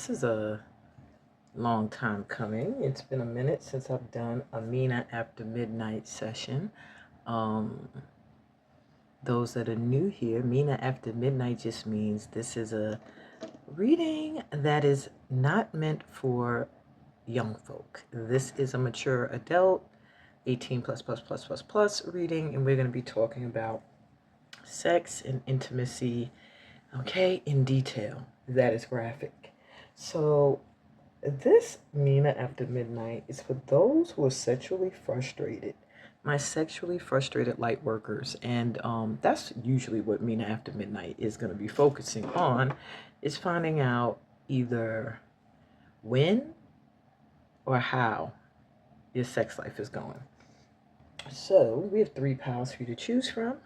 this is a long time coming. It's been a minute since I've done Amina after midnight session. Those that are new here, Amina after midnight just means this is a reading that is not meant for young folk. This is a mature adult, 18 plus reading, and we're going to be talking about sex and intimacy, okay, in detail. That is graphic. So this Mina after midnight is for those who are sexually frustrated. My sexually frustrated light workers, and that's usually what Mina after midnight is going to be focusing on, is finding out either when or how your sex life is going. So we have 3 piles for you to choose from.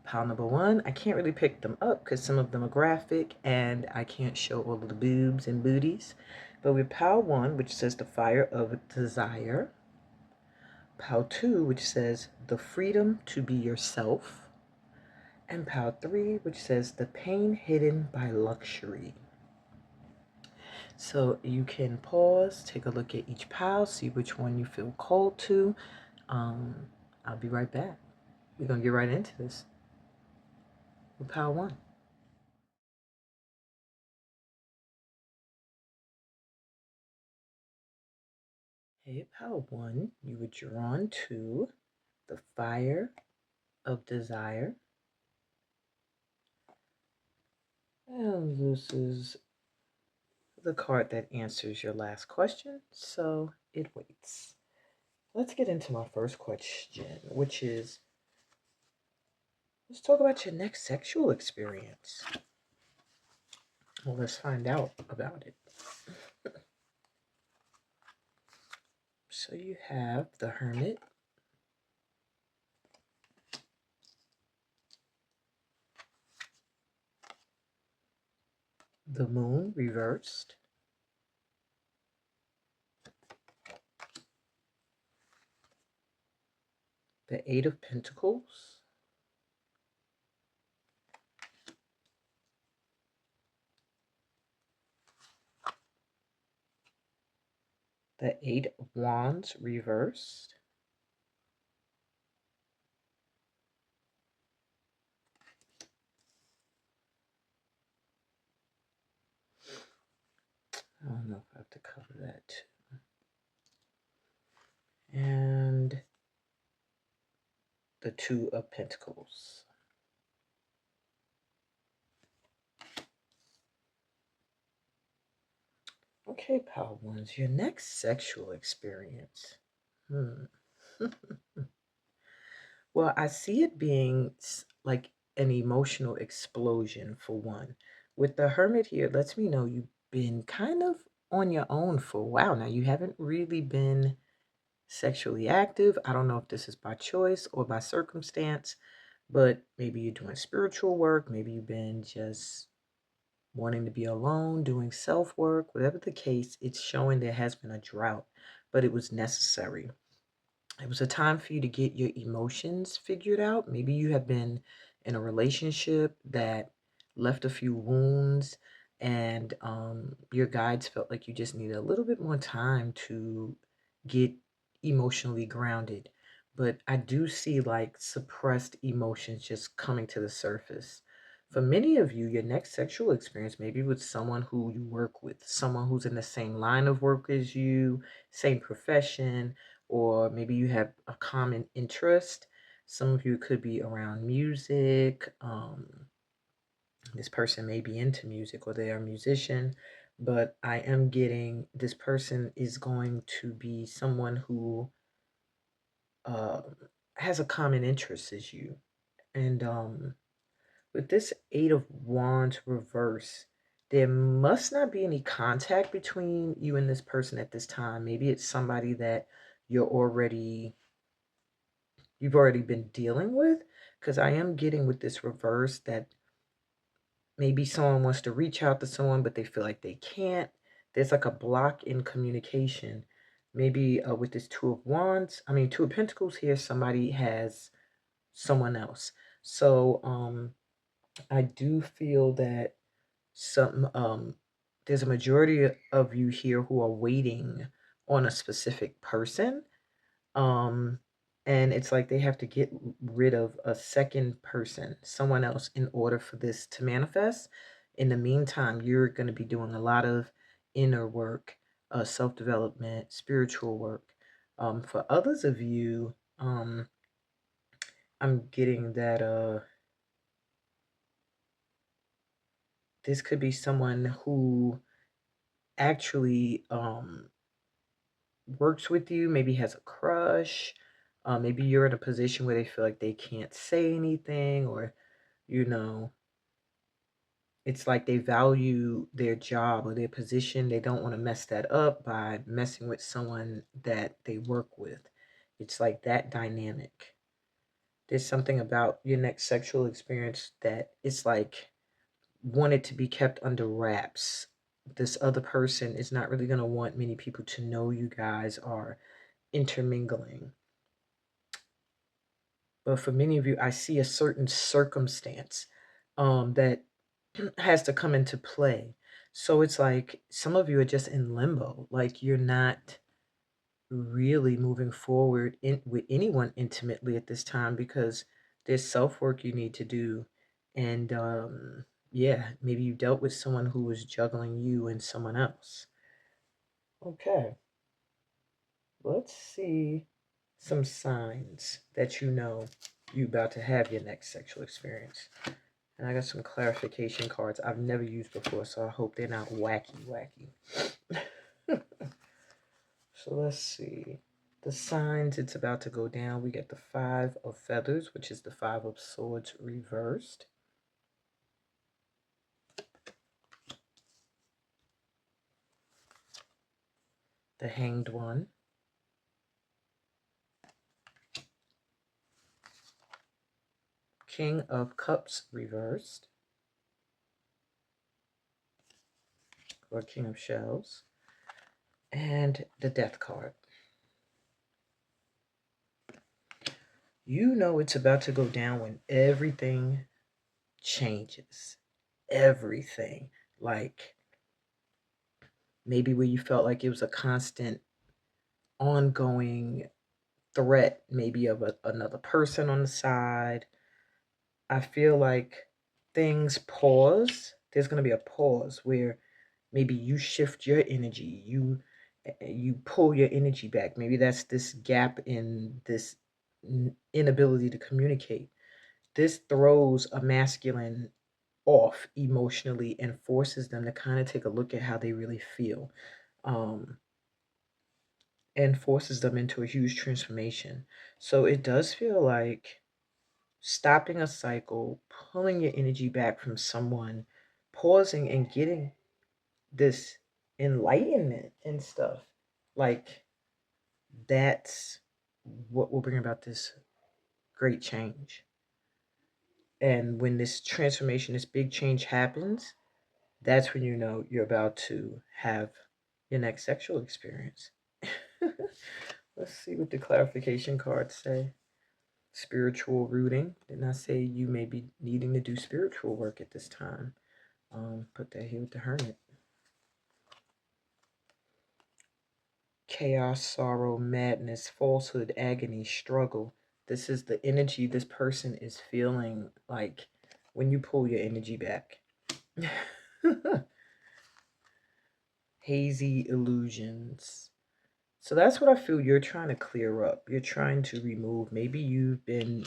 Pile number 1, I can't really pick them up because some of them are graphic and I can't show all of the boobs and booties. But we have pile 1, which says the fire of desire. Pile 2, which says the freedom to be yourself. And pile 3, which says the pain hidden by luxury. So you can pause, take a look at each pile, see which one you feel called to. I'll be right back. We're going to get right into this. With pile 1. Hey, pile 1, you were drawn to the fire of desire. And this is the card that answers your last question, so it waits. Let's get into my first question, which is, let's talk about your next sexual experience. Well, let's find out about it. So you have the Hermit, the Moon reversed, the Eight of Pentacles, the Eight of Wands reversed, I don't know if I have to cover that too, and the Two of Pentacles. Okay, pile 1s, your next sexual experience. Well, I see it being like an emotional explosion for one. With the Hermit here, it lets me know you've been kind of on your own for a while now. You haven't really been sexually active. I don't know if this is by choice or by circumstance, but maybe you're doing spiritual work. Maybe you've been just wanting to be alone, doing self-work. Whatever the case, it's showing there has been a drought, but it was necessary. It was a time for you to get your emotions figured out. Maybe you have been in a relationship that left a few wounds, and your guides felt like you just needed a little bit more time to get emotionally grounded. But I do see like suppressed emotions just coming to the surface. For many of you, your next sexual experience may be with someone who you work with, someone who's in the same line of work as you, same profession, or maybe you have a common interest. Some of you could be around music. This person may be into music or they are a musician, but I am getting this person is going to be someone who uh, has a common interest as you. And with this Eight of Wands reverse, there must not be any contact between you and this person at this time. Maybe it's somebody that you've already been dealing with, because I am getting with this reverse that maybe someone wants to reach out to someone, but they feel like they can't. There's like a block in communication. Maybe with this Two of Pentacles here, somebody has someone else. So I do feel that some there's a majority of you here who are waiting on a specific person. Um, and it's like they have to get rid of a second person, someone else, in order for this to manifest. In the meantime, you're going to be doing a lot of inner work, self-development, spiritual work. For others of you, I'm getting that this could be someone who actually works with you, maybe has a crush. Maybe you're in a position where they feel like they can't say anything, or, you know, it's like they value their job or their position. They don't want to mess that up by messing with someone that they work with. It's like that dynamic. There's something about your next sexual experience that it's like wanted to be kept under wraps. This other person is not really going to want many people to know you guys are intermingling. But for many of you, I see a certain circumstance that has to come into play. So it's like some of you are just in limbo, like you're not really moving forward with anyone intimately at this time because there's self work you need to do. And yeah, maybe you dealt with someone who was juggling you and someone else. Okay, let's see some signs that you know you about to have your next sexual experience. And I got some clarification cards I've never used before, so I hope they're not wacky. So let's see. The signs it's about to go down. We get the Five of Feathers, which is the Five of Swords reversed. The Hanged One. King of Cups reversed. Or King of Shells. And the Death card. You know it's about to go down when everything changes. Everything. Like maybe where you felt like it was a constant, ongoing threat, maybe of another person on the side. I feel like things pause. There's going to be a pause where maybe you shift your energy. You pull your energy back. Maybe that's this gap in this inability to communicate. This throws a masculine off emotionally and forces them to kind of take a look at how they really feel, um, and forces them into a huge transformation. So it does feel like stopping a cycle, pulling your energy back from someone, pausing and getting this enlightenment and stuff. Like that's what will bring about this great change. And when this transformation, this big change happens, that's when you know you're about to have your next sexual experience. Let's see what the clarification cards say. Spiritual rooting. Didn't I say you may be needing to do spiritual work at this time? Put that here with the Hermit. Chaos, sorrow, madness, falsehood, agony, struggle. This is the energy this person is feeling like when you pull your energy back. Hazy illusions. So that's what I feel you're trying to clear up. You're trying to remove. Maybe you've been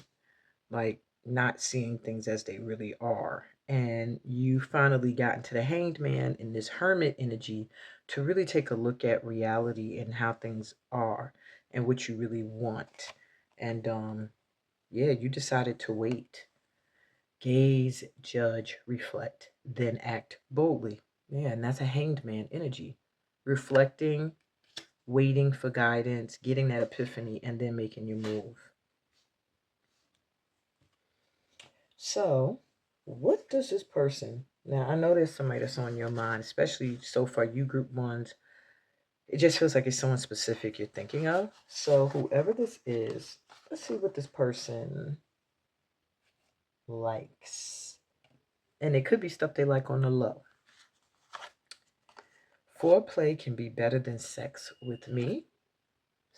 like not seeing things as they really are. And you finally got into the Hanged Man in this Hermit energy to really take a look at reality and how things are and what you really want. And yeah, you decided to wait. Gaze, judge, reflect, then act boldly. Yeah, and that's a Hanged Man energy. Reflecting, waiting for guidance, getting that epiphany, and then making your move. So, what does this person, now I know there's somebody that's on your mind, especially so far you group ones, it just feels like it's someone specific you're thinking of. So whoever this is, let's see what this person likes. And it could be stuff they like on the low. Foreplay can be better than sex with me.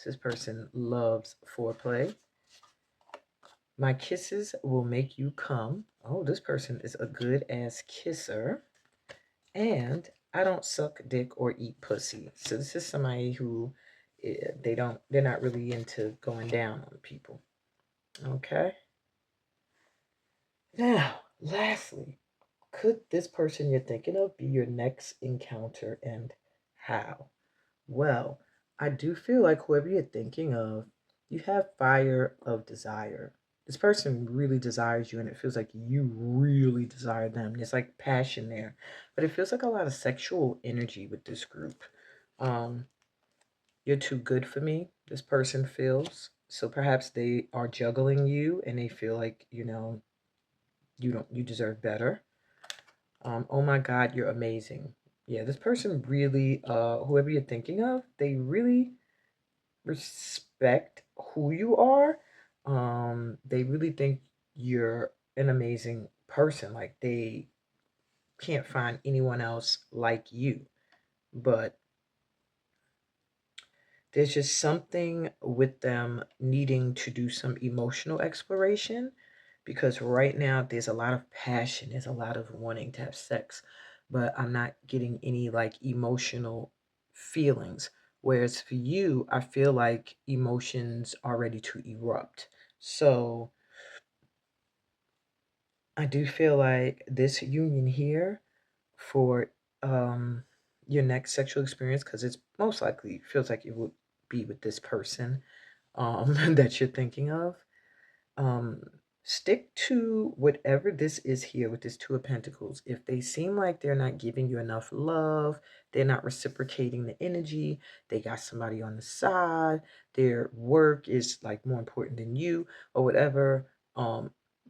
This person loves foreplay. My kisses will make you come. Oh, this person is a good ass kisser. And I don't suck dick or eat pussy. So this is somebody who they're not really into going down on people. Okay. Now, lastly, could this person you're thinking of be your next encounter and how? Well, I do feel like whoever you're thinking of, you have fire of desire. This person really desires you, and it feels like you really desire them. There's like passion there, but it feels like a lot of sexual energy with this group. Um, you're too good for me, this person feels. So perhaps they are juggling you and they feel like, you deserve better. Oh my God, you're amazing. Yeah, this person really, whoever you're thinking of, they really respect who you are. They really think you're an amazing person. Like they can't find anyone else like you. But there's just something with them needing to do some emotional exploration because right now there's a lot of passion, there's a lot of wanting to have sex, but I'm not getting any like emotional feelings. Whereas for you, I feel like emotions are ready to erupt. So I do feel like this union here for your next sexual experience, because it's most likely feels like it would be with this person that you're thinking of. Um, Stick to whatever this is here with this Two of Pentacles. If they seem like they're not giving you enough love, they're not reciprocating the energy, they got somebody on the side, their work is like more important than you or whatever,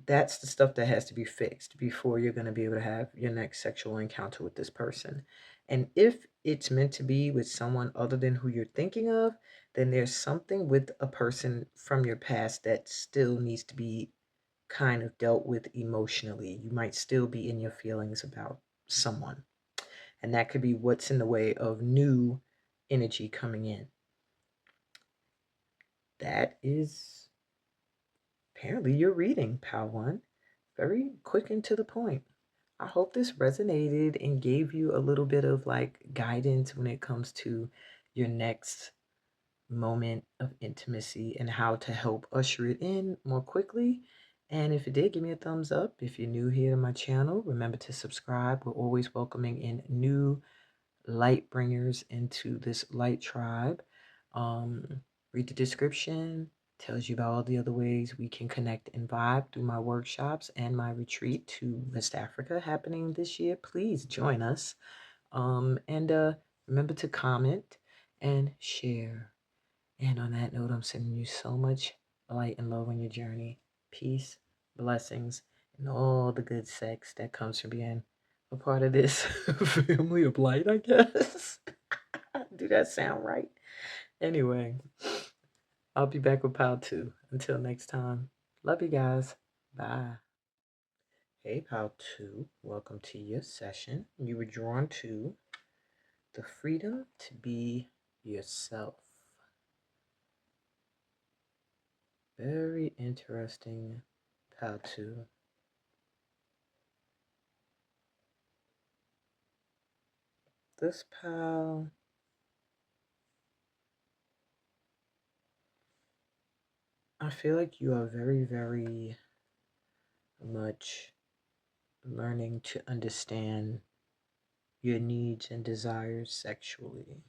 that's the stuff that has to be fixed before you're going to be able to have your next sexual encounter with this person. And if it's meant to be with someone other than who you're thinking of, then there's something with a person from your past that still needs to be kind of dealt with emotionally. You might still be in your feelings about someone. And that could be what's in the way of new energy coming in. That is apparently your reading, Pal One. Very quick and to the point. I hope this resonated and gave you a little bit of like guidance when it comes to your next moment of intimacy and how to help usher it in more quickly. And if it did, give me a thumbs up. If you're new here to my channel, remember to subscribe. We're always welcoming in new light bringers into this light tribe. Read the description, tells you about all the other ways we can connect and vibe through my workshops and my retreat to West Africa happening this year. Please join us. And remember to comment and share. And on that note, I'm sending you so much light and love on your journey. Peace, blessings, and all the good sex that comes from being a part of this family of light, I guess. Do that sound right? Anyway, I'll be back with Pal 2. Until next time, love you guys. Bye. Hey, Pal 2, welcome to your session. You were drawn to the freedom to be yourself. Very interesting, Pal 2. This pal, I feel like you are very, very much learning to understand your needs and desires sexually.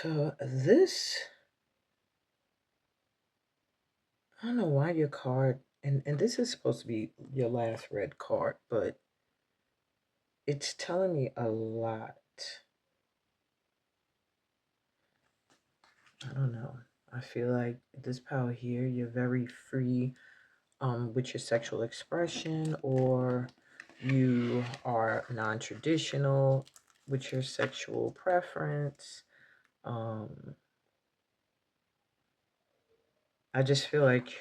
So this, I don't know why your card, and this is supposed to be your last red card, but it's telling me a lot. I don't know. I feel like this pal here, you're very free with your sexual expression, or you are non-traditional with your sexual preference. I just feel like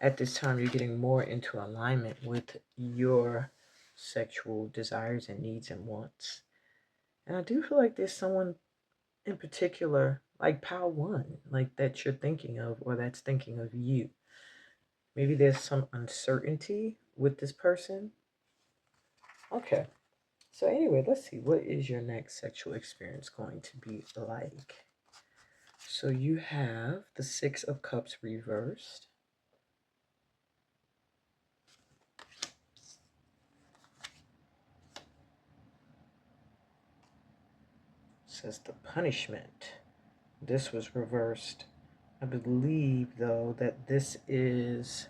at this time you're getting more into alignment with your sexual desires and needs and wants. And I do feel like there's someone in particular, like pile one, like that you're thinking of or that's thinking of you. Maybe there's some uncertainty with this person. Okay. So anyway, let's see. What is your next sexual experience going to be like? So you have the Six of Cups reversed. It says the Punishment. This was reversed. I believe, though, that this is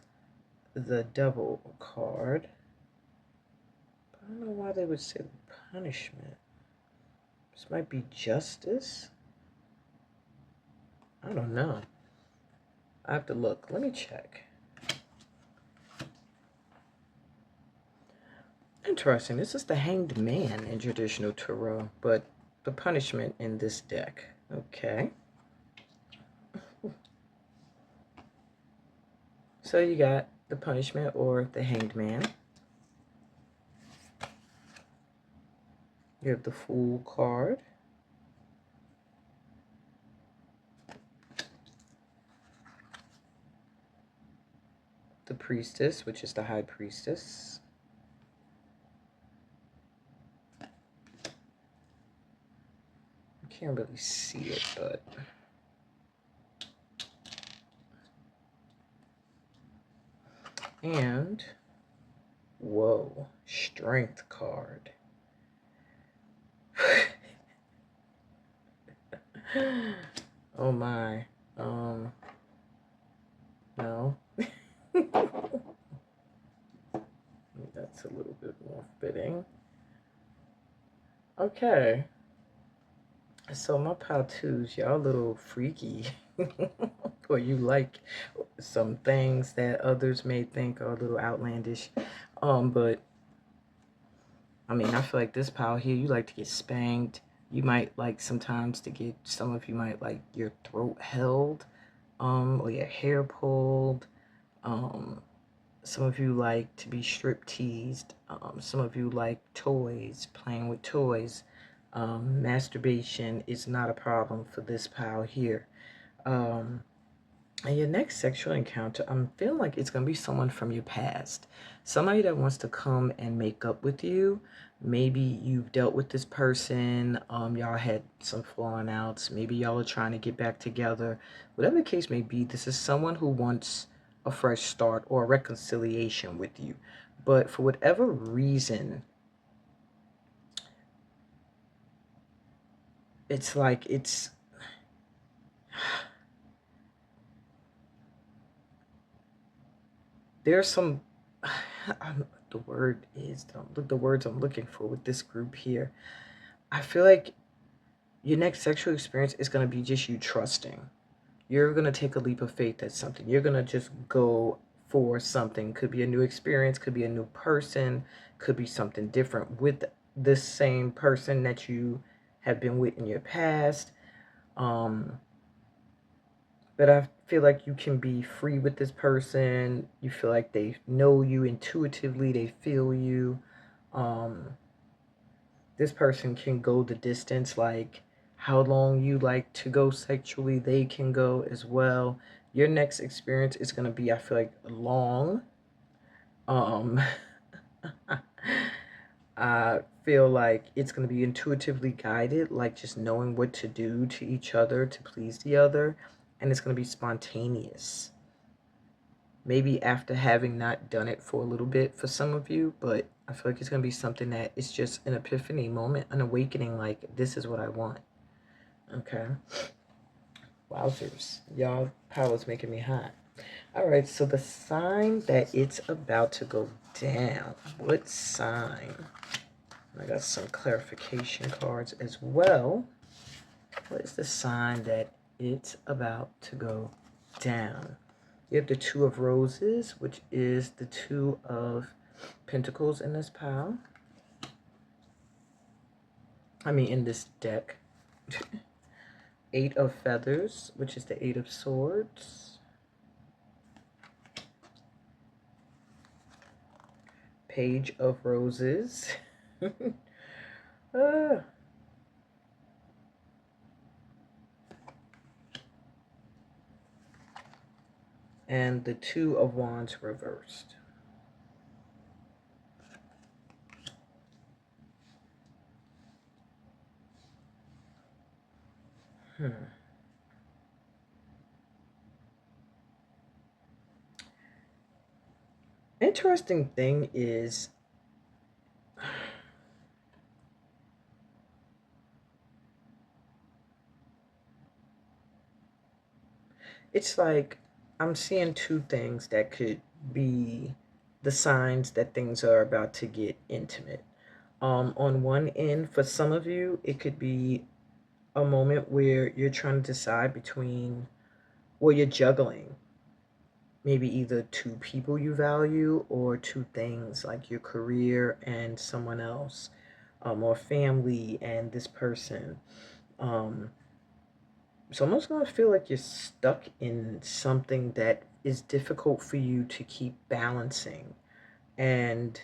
the Devil card. But I don't know why they would say the Punishment. This might be Justice. I don't know. I have to look. Let me check. Interesting. This is the Hanged Man in traditional tarot, but the Punishment in this deck. Okay. So you got the Punishment or the Hanged Man. You have the Fool card. The Priestess, which is the High Priestess. I can't really see it, but and whoa, Strength card. Oh my. No. That's a little bit more fitting. Okay. So my pal twos, y'all a little freaky. Or you like some things that others may think are a little outlandish. But I mean, I feel like this pal here, you like to get spanked. You might like sometimes to get, some of you might like your throat held, or your hair pulled. Some of you like to be strip teased. Some of you like toys, playing with toys. Masturbation is not a problem for this pal here. And your next sexual encounter, I'm feeling like it's going to be someone from your past. Somebody that wants to come and make up with you. Maybe you've dealt with this person. Y'all had some falling outs. Maybe y'all are trying to get back together. Whatever the case may be, this is someone who wants a fresh start or a reconciliation with you. But for whatever reason, it's like there's some the words I'm looking for with this group here. I feel like your next sexual experience is going to be just you trusting. You're going to take a leap of faith at something. You're going to just go for something. Could be a new experience, could be a new person, could be something different with this same person that you have been with in your past. But I feel like you can be free with this person. You feel like they know you intuitively, they feel you. This person can go the distance, like how long you like to go sexually, they can go as well. Your next experience is going to be, I feel like, long. I feel like it's going to be intuitively guided, like just knowing what to do to each other to please the other. And it's going to be spontaneous. Maybe after having not done it for a little bit for some of you, but I feel like it's going to be something that is just an epiphany moment, an awakening, like, this is what I want. Okay. Wowzers. Y'all, power's making me hot. All right, so the sign that it's about to go down. What sign? I got some clarification cards as well. What is the sign that it's about to go down? You have the Two of Roses, which is the Two of Pentacles in this pile. I mean, in this deck. Eight of Feathers, which is the Eight of Swords. Page of Roses. Ah. And the Two of Wands reversed. Interesting thing is, it's like I'm seeing two things that could be the signs that things are about to get intimate. On one end, for some of you, it could be a moment where you're trying to decide between, well, you're juggling maybe either two people you value or two things like your career and someone else, or family and this person. Um, it's almost going to feel like you're stuck in something that is difficult for you to keep balancing. And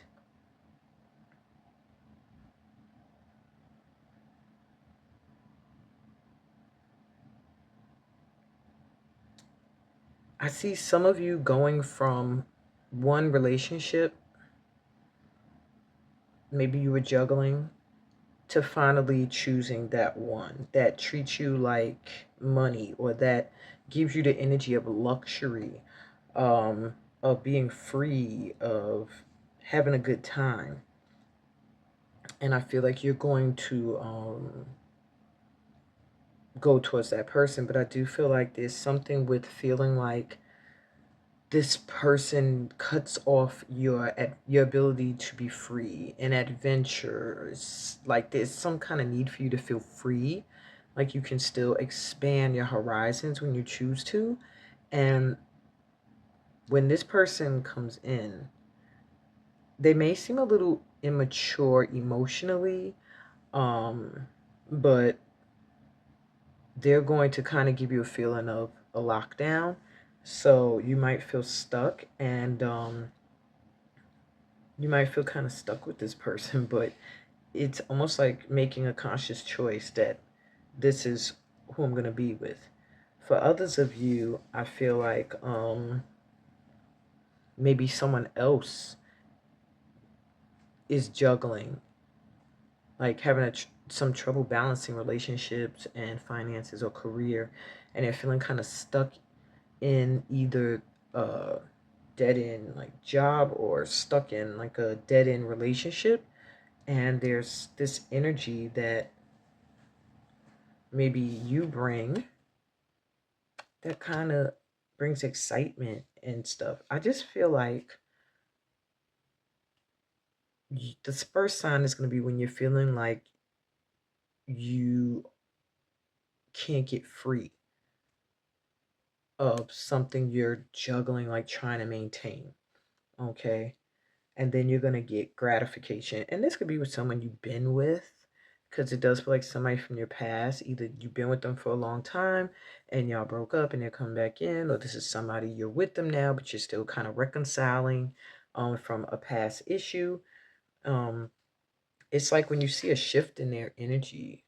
I see some of you going from one relationship, maybe you were juggling, to finally choosing that one that treats you like money or that gives you the energy of luxury, of being free, of having a good time. And I feel like you're going to go towards that person, but I do feel like there's something with feeling like this person cuts off your ability to be free and adventures. Like there's some kind of need for you to feel free, like you can still expand your horizons when you choose to. And when this person comes in, they may seem a little immature emotionally, but they're going to kind of give you a feeling of a lockdown. So you might feel stuck, and you might feel kind of stuck with this person, but it's almost like making a conscious choice that this is who I'm going to be with. For others of you, I feel like maybe someone else is juggling, like having some trouble balancing relationships and finances or career, and they're feeling kind of stuck in either a dead end like job or stuck in like a dead end relationship. And there's this energy that maybe you bring that kind of brings excitement and stuff. I just feel like the first sign is going to be when you're feeling like you can't get free of something you're juggling, like trying to maintain. Okay. And then you're going to get gratification. And this could be with someone you've been with, because it does feel like somebody from your past. Either you've been with them for a long time and y'all broke up and they're coming back in, or this is somebody you're with them now, but you're still kind of reconciling from a past issue. Um, it's like when you see a shift in their energy,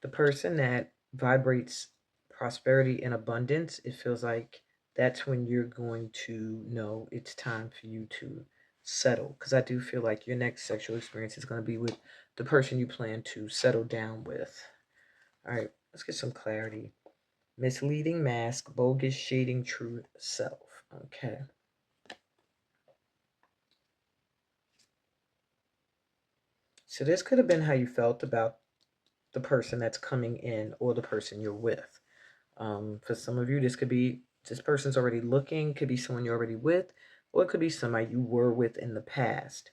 the person that vibrates prosperity and abundance, it feels like that's when you're going to know it's time for you to settle. Because I do feel like your next sexual experience is going to be with the person you plan to settle down with. All right, let's get some clarity. Misleading mask, bogus shading, true self. Okay. So this could have been how you felt about the person that's coming in or the person you're with. For some of you, this could be this person's already looking, could be someone you're already with, or it could be somebody you were with in the past.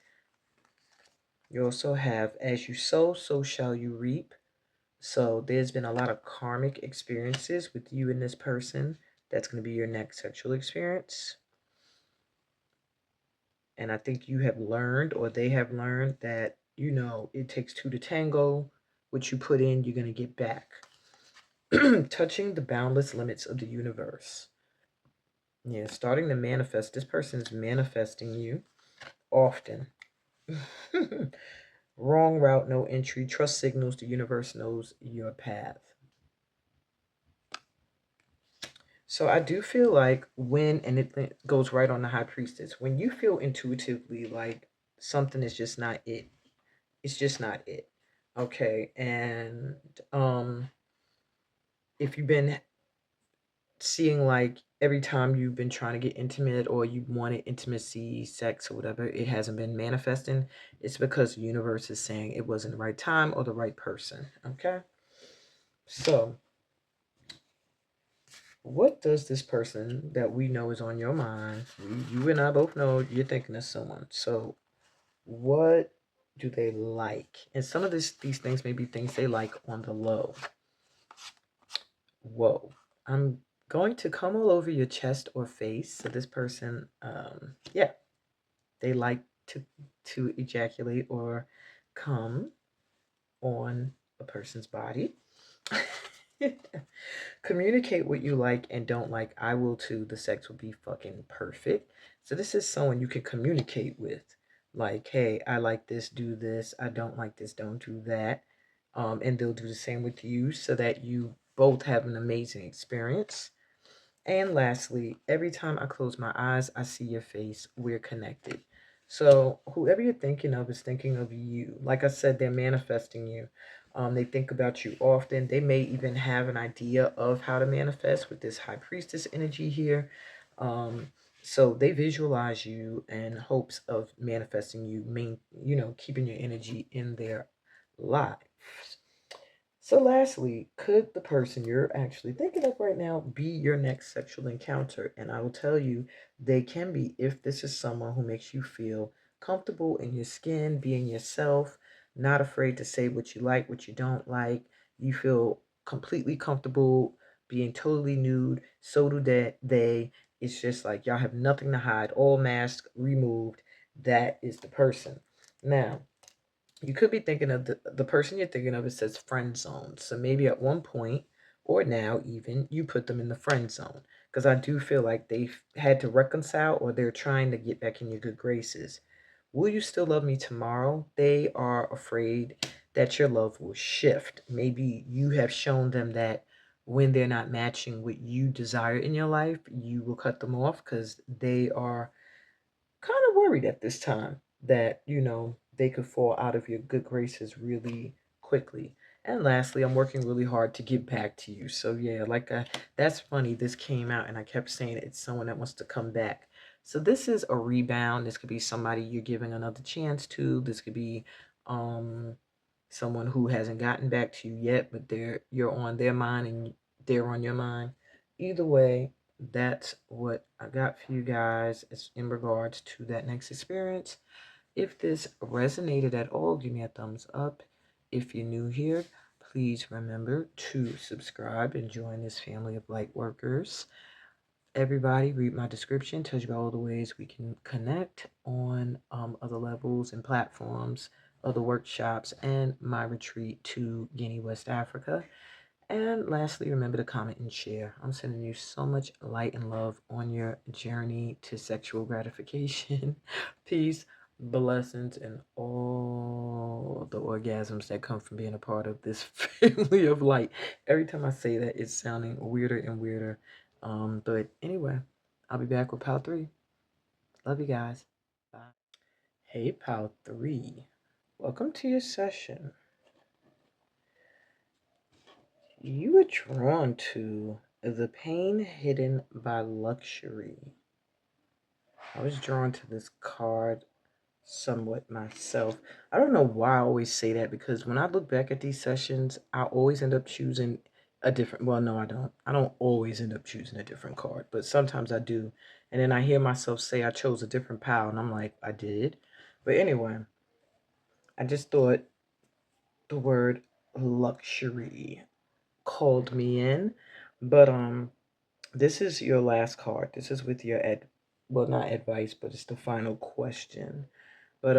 You also have, as you sow, so shall you reap. So there's been a lot of karmic experiences with you and this person. That's going to be your next sexual experience. And I think you have learned, or they have learned, that, it takes two to tango. What you put in, you're going to get back. Touching the boundless limits of the universe. Yeah, starting to manifest. This person is manifesting you. often. Wrong route, no entry. Trust signals. The universe knows your path. So I do feel like and it goes right on the high priestess, when you feel intuitively like something is just not it, it's just not it. Okay. And if you've been seeing like every time you've been trying to get intimate or you wanted intimacy, sex, or whatever, it hasn't been manifesting, it's because the universe is saying it wasn't the right time or the right person. Okay. So, what does this person that we know is on your mind? You and I both know you're thinking of someone. So, what do they like? And some of these things may be things they like on the low. Whoa. I'm going to come all over your chest or face. So this person, yeah, they like to ejaculate or come on a person's body. Communicate what you like and don't like. I will too. The sex will be fucking perfect. So this is someone you can communicate with. Like, hey, I like this, do this. I don't like this, don't do that. And they'll do the same with you so that you both have an amazing experience. And lastly, every time I close my eyes, I see your face. We're connected. So whoever you're thinking of is thinking of you. Like I said, they're manifesting you. They think about you often. They may even have an idea of how to manifest with this high priestess energy here. So they visualize you in hopes of manifesting you, keeping your energy in their lives. So, lastly, could the person you're actually thinking of right now be your next sexual encounter? And I will tell you, they can be if this is someone who makes you feel comfortable in your skin, being yourself, not afraid to say what you like, what you don't like. You feel completely comfortable being totally nude. So do they. It's just like y'all have nothing to hide, all masks removed. That is the person. Now, you could be thinking of the person you're thinking of. It says friend zone. So maybe at one point or now even you put them in the friend zone, because I do feel like they've had to reconcile or they're trying to get back in your good graces. Will you still love me tomorrow? They are afraid that your love will shift. Maybe you have shown them that when they're not matching what you desire in your life, you will cut them off because they are kind of worried at this time that, they could fall out of your good graces really quickly. And lastly, I'm working really hard to get back to you. So yeah, that's funny. This came out and I kept saying it's someone that wants to come back. So this is a rebound. This could be somebody you're giving another chance to. This could be um someone who hasn't gotten back to you yet, but you're on their mind and they're on your mind. Either way, that's what I got for you guys as in regards to that next experience. If this resonated at all, give me a thumbs up. If you're new here, please remember to subscribe and join this family of light workers. Everybody, read my description, tells you about all the ways we can connect on other levels and platforms, other workshops, and my retreat to Guinea, West Africa. And lastly, remember to comment and share. I'm sending you so much light and love on your journey to sexual gratification. Peace, blessings, and all the orgasms that come from being a part of this family of light. Every time I say that, it's sounding weirder and weirder. But anyway, I'll be back with Pal 3. Love you guys. Bye. Hey, Pal 3. Welcome to your session. You were drawn to the pain hidden by luxury. I was drawn to this card somewhat myself. I don't know why I always say that, because when I look back at these sessions, I always end up choosing a different, well, no, I don't. I don't always end up choosing a different card, but sometimes I do. And then I hear myself say I chose a different pile, and I'm like, I did. But anyway, I just thought the word luxury called me in. But this is your last card. This is with your well, not advice, but it's the final question. But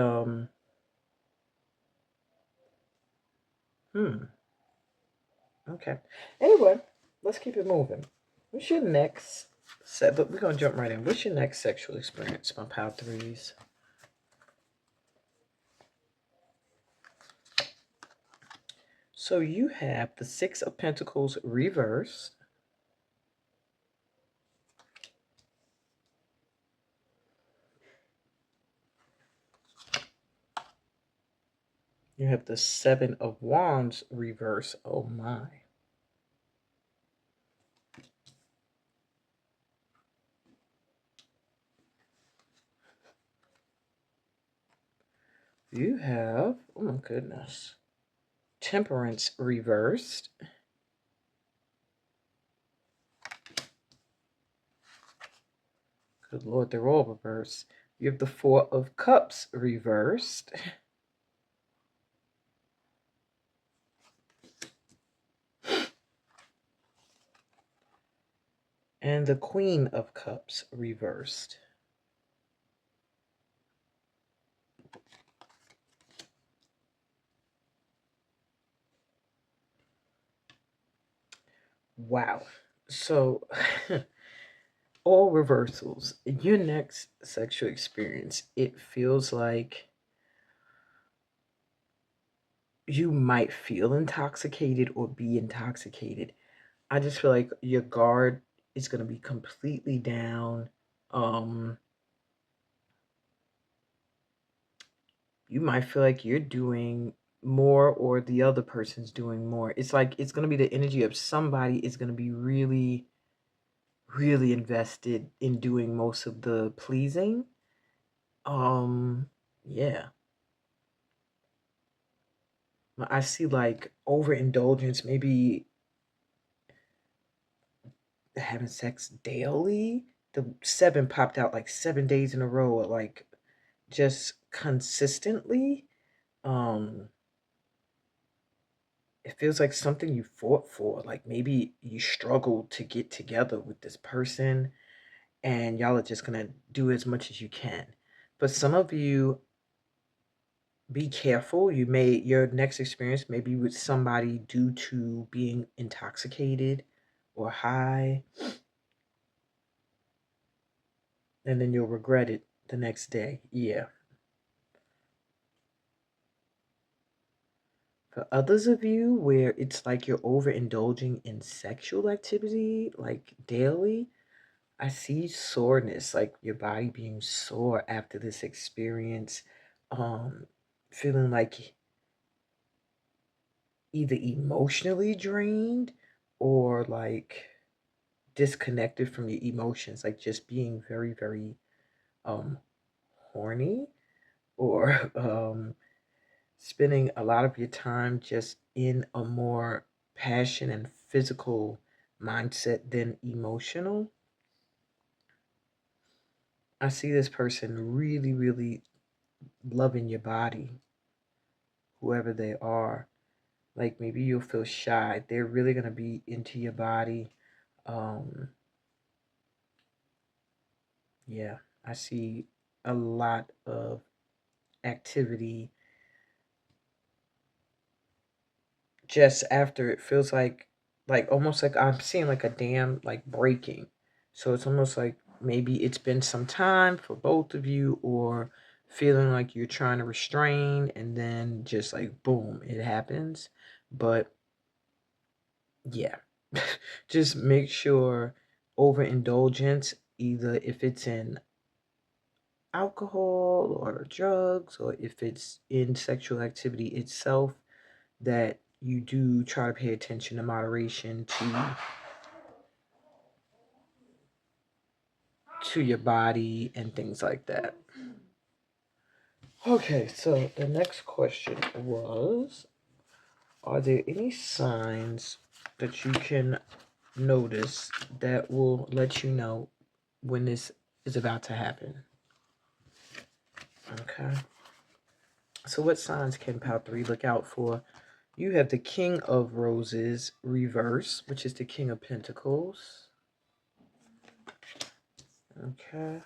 okay. Anyway, let's keep it moving. What's your next set? But we're gonna jump right in. What's your next sexual experience, my pal threes? So you have the Six of Pentacles reversed. You have the Seven of Wands reversed. Oh my. You have, oh my goodness, Temperance reversed. Good Lord, they're all reversed. You have the Four of Cups reversed. And the Queen of Cups reversed. Wow. So, all reversals. In your next sexual experience, it feels like you might feel intoxicated or be intoxicated. I just feel like your guard is going to be completely down. Um, you might feel like you're doing more or the other person's doing more. It's like it's going to be the energy of somebody is going to be really, really invested in doing most of the pleasing. Yeah. I see like overindulgence, maybe having sex daily. The seven popped out like 7 days in a row, like just consistently. Um, it feels like something you fought for. Like maybe you struggled to get together with this person and y'all are just gonna do as much as you can. But some of you, be careful. Your next experience may be with somebody due to being intoxicated or high, and then you'll regret it the next day. Yeah. For others of you, where it's like you're overindulging in sexual activity, like daily, I see soreness, like your body being sore after this experience, um, feeling like either emotionally drained or like disconnected from your emotions, like just being very, very um horny or spending a lot of your time just in a more passion and physical mindset than emotional. I see this person really, really loving your body, whoever they are. Like maybe you'll feel shy. They're really going to be into your body. Um, yeah, I see a lot of activity just after. It feels like almost like I'm seeing like a dam like breaking. So it's almost like maybe it's been some time for both of you, or feeling like you're trying to restrain and then just like boom, it happens. But yeah, just make sure overindulgence, either if it's in alcohol or drugs, or if it's in sexual activity itself, that you do try to pay attention to moderation to your body and things like that. Okay, so the next question was, are there any signs that you can notice that will let you know when this is about to happen? Okay. So what signs can Pal 3 look out for? You have the King of Roses reverse, which is the King of Pentacles. Okay.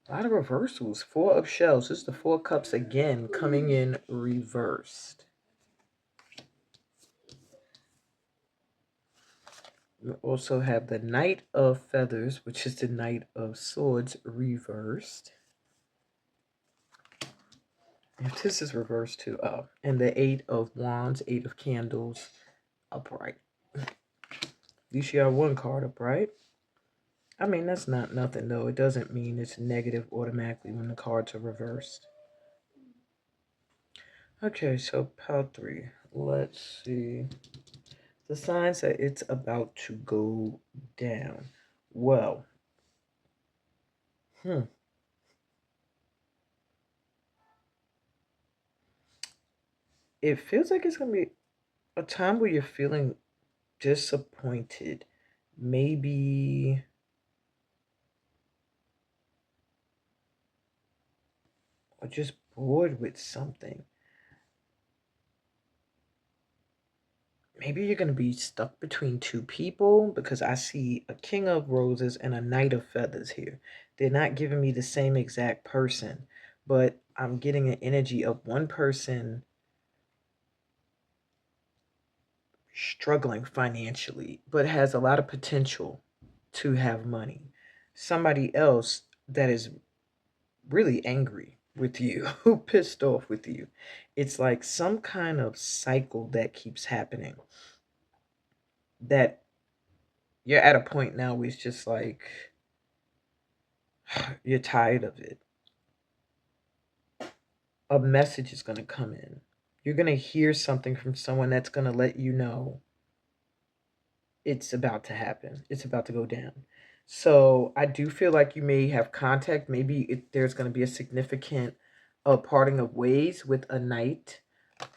A lot of reversals. Four of Shells. This is the Four of Cups again, coming in reversed. You also have the Knight of Feathers, which is the Knight of Swords reversed. If this is reversed too, oh, and the Eight of Wands, Eight of Candles, upright. At least you have one card upright. I mean, that's not nothing though. It doesn't mean it's negative automatically when the cards are reversed. Okay, so pile 3. Let's see. The signs that it's about to go down. Well, it feels like it's going to be a time where you're feeling disappointed. Maybe, or just bored with something. Maybe you're going to be stuck between two people because I see a King of Roses and a Knight of Feathers here. They're not giving me the same exact person, but I'm getting an energy of one person struggling financially, but has a lot of potential to have money. Somebody else that is really angry with you, who pissed off with you. It's like some kind of cycle that keeps happening that you're at a point now where it's just like you're tired of it. A message is going to come in. You're going to hear something from someone that's going to let you know it's about to happen. It's about to go down. So I do feel like you may have contact. Maybe there's going to be a significant parting of ways with a knight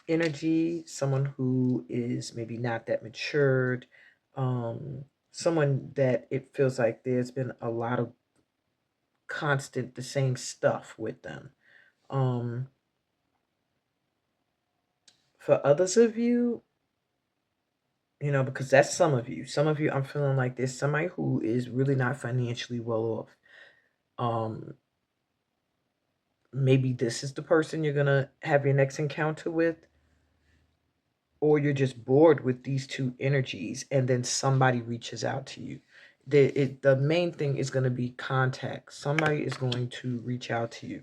energy, someone who is maybe not that matured, someone that it feels like there's been a lot of constant the same stuff with them. Um, for others of you, because that's some of you. Some of you, I'm feeling like there's somebody who is really not financially well off. Um, maybe this is the person you're gonna have your next encounter with, or you're just bored with these two energies, and then somebody reaches out to you. The main thing is going to be contact. Somebody is going to reach out to you.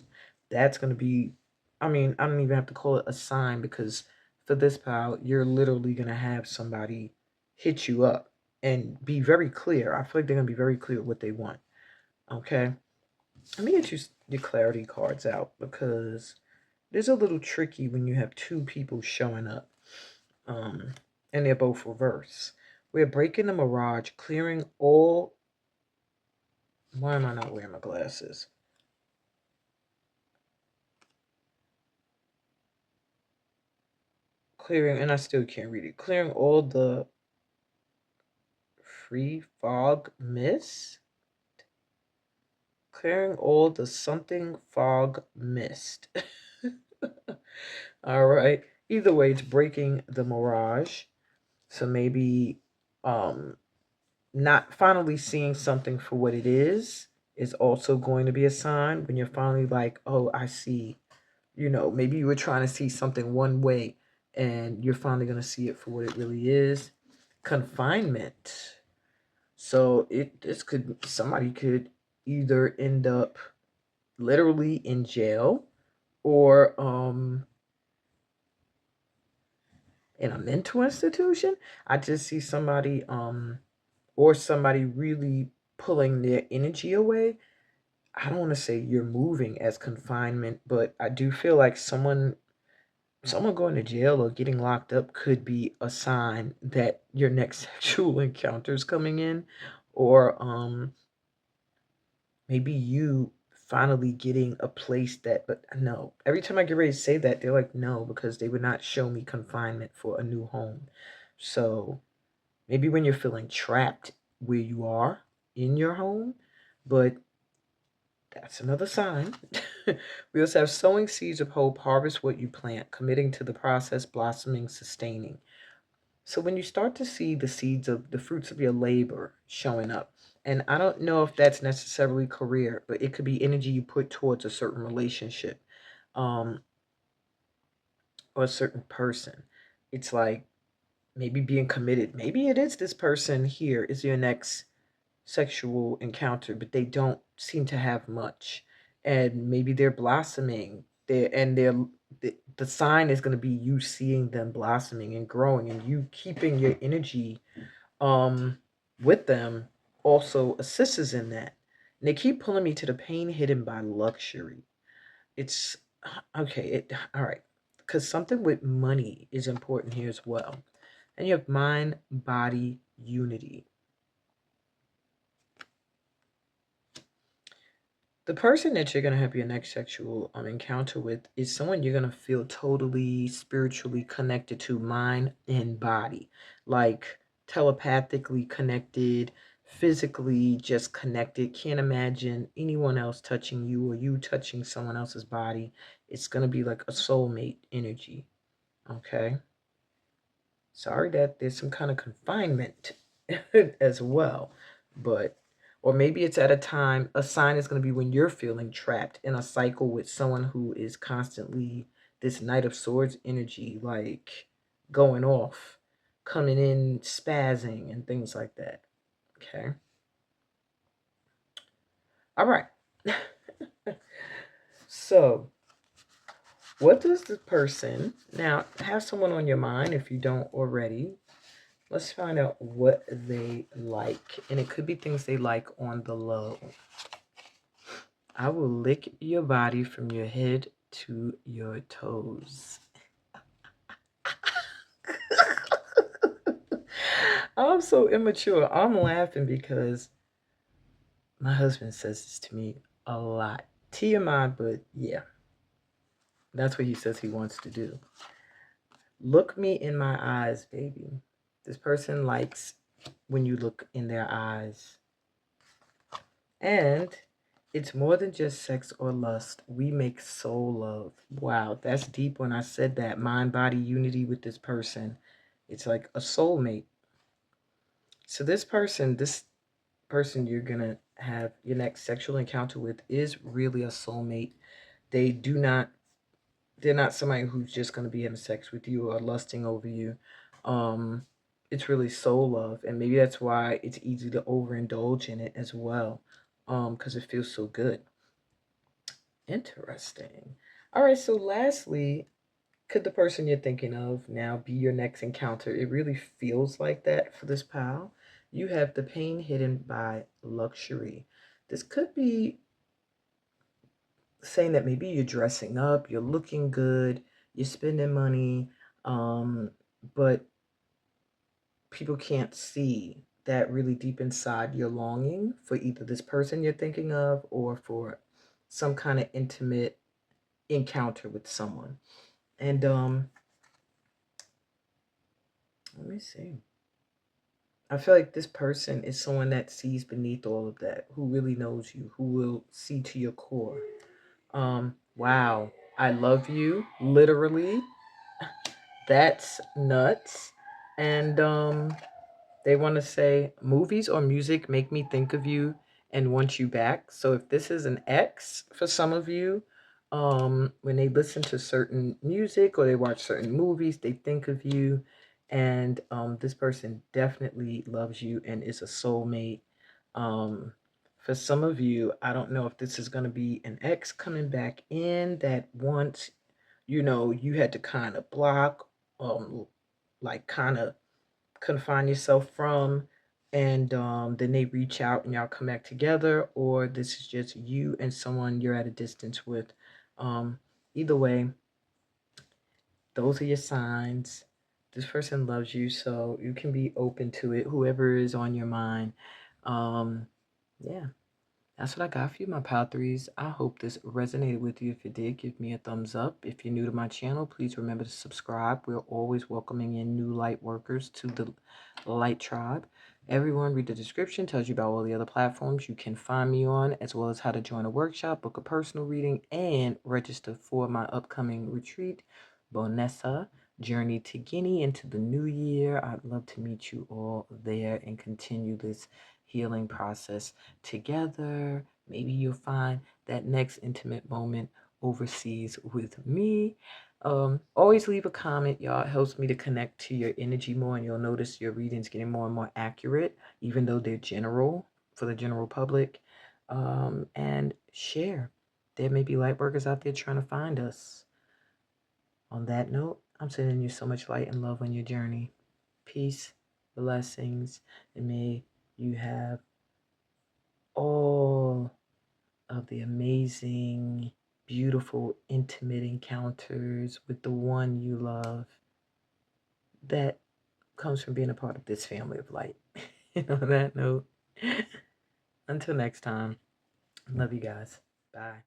That's going to be, I mean, I don't even have to call it a sign, because for this pal, you're literally going to have somebody hit you up and be very clear. I feel like they're going to be very clear what they want. Okay. Let me get you your clarity cards out, because it's a little tricky when you have two people showing up. And they're both reverse. We're breaking the mirage, clearing all. Why am I not wearing my glasses? Clearing, and I still can't read it. Clearing all the free fog mist. Clearing all the something fog mist. All right. Either way, it's breaking the mirage. So maybe not finally seeing something for what it is also going to be a sign when you're finally like, oh, I see. Maybe you were trying to see something one way and you're finally going to see it for what it really is. Confinement. So somebody could either end up literally in jail, or in a mental institution. I just see somebody or somebody really pulling their energy away. I don't want to say you're moving as confinement, but I do feel like someone going to jail or getting locked up could be a sign that your next sexual encounter is coming in, or maybe you finally getting a place that. But no, every time I get ready to say that, they're like, no, because they would not show me confinement for a new home. So maybe when you're feeling trapped where you are in your home, but that's another sign. We also have sowing seeds of hope, harvest what you plant, committing to the process, blossoming, sustaining. So when you start to see the seeds of the fruits of your labor showing up, and I don't know if that's necessarily career, but it could be energy you put towards a certain relationship, um, or a certain person. It's like maybe being committed. Maybe it is this person here is your next sexual encounter, but they don't seem to have much. And maybe they're blossoming The sign is going to be you seeing them blossoming and growing, and you keeping your energy with them also assists in that. And they keep pulling me to the pain hidden by luxury. It's okay. All right, because something with money is important here as well. And you have mind body unity. The person that you're going to have your next sexual encounter with is someone you're going to feel totally spiritually connected to, mind and body, like telepathically connected, physically just connected. Can't imagine anyone else touching you or you touching someone else's body. It's going to be like a soulmate energy. Okay. Sorry that there's some kind of confinement as well, but or maybe it's at a time, a sign is going to be when you're feeling trapped in a cycle with someone who is constantly this Knight of Swords energy, like going off, coming in, spazzing, and things like that. Okay. All right. So, what does the person now have someone on your mind if you don't already? Let's find out what they like. And it could be things they like on the low. I will lick your body from your head to your toes. I'm so immature. I'm laughing because my husband says this to me a lot. TMI, but yeah, that's what he says he wants to do. Look me in my eyes, baby. This person likes when you look in their eyes. And it's more than just sex or lust. We make soul love. Wow, that's deep when I said that. Mind body unity with this person. It's like a soulmate. So this person you're going to have your next sexual encounter with is really a soulmate. They do not they're not somebody who's just going to be having sex with you or lusting over you. Um it's really soul love, and maybe that's why it's easy to overindulge in it as well. Because it feels so good. Interesting. All right, so lastly, could the person you're thinking of now be your next encounter? It really feels like that for this pal. You have the pain hidden by luxury. This could be saying that maybe you're dressing up, you're looking good, you're spending money, um, but people can't see that really deep inside you're longing for either this person you're thinking of or for some kind of intimate encounter with someone. And let me see. I feel like this person is someone that sees beneath all of that, who really knows you, who will see to your core. Wow, I love you, literally. That's nuts. And they want to say movies or music make me think of you and want you back. So if this is an ex for some of you, when they listen to certain music or they watch certain movies, they think of you. And this person definitely loves you and is a soulmate. Um, for some of you, I don't know if this is going to be an ex coming back in that once, you had to kind of block, like kind of confine yourself from, and then they reach out and y'all come back together, or this is just you and someone you're at a distance with. um Either way, those are your signs. This person loves you, so you can be open to it, whoever is on your mind. Yeah, that's what I got for you, my pal threes. I hope this resonated with you. If it did, give me a thumbs up. If you're new to my channel, please remember to subscribe. We're always welcoming in new light workers to the Light Tribe. Everyone, read the description, tells you about all the other platforms you can find me on, as well as how to join a workshop, book a personal reading, and register for my upcoming retreat, Bonessa, Journey to Guinea into the new year. I'd love to meet you all there and continue this healing process together. Maybe you'll find that next intimate moment overseas with me. Always leave a comment, y'all. It helps me to connect to your energy more, and you'll notice your readings getting more and more accurate, even though they're general for the general public. And share. there may be light workers out there trying to find us. On that note, I'm sending you so much light and love on your journey. Peace, blessings, and may you have all of the amazing, beautiful, intimate encounters with the one you love that comes from being a part of this family of light. And on that note, until next time, love you guys. Bye.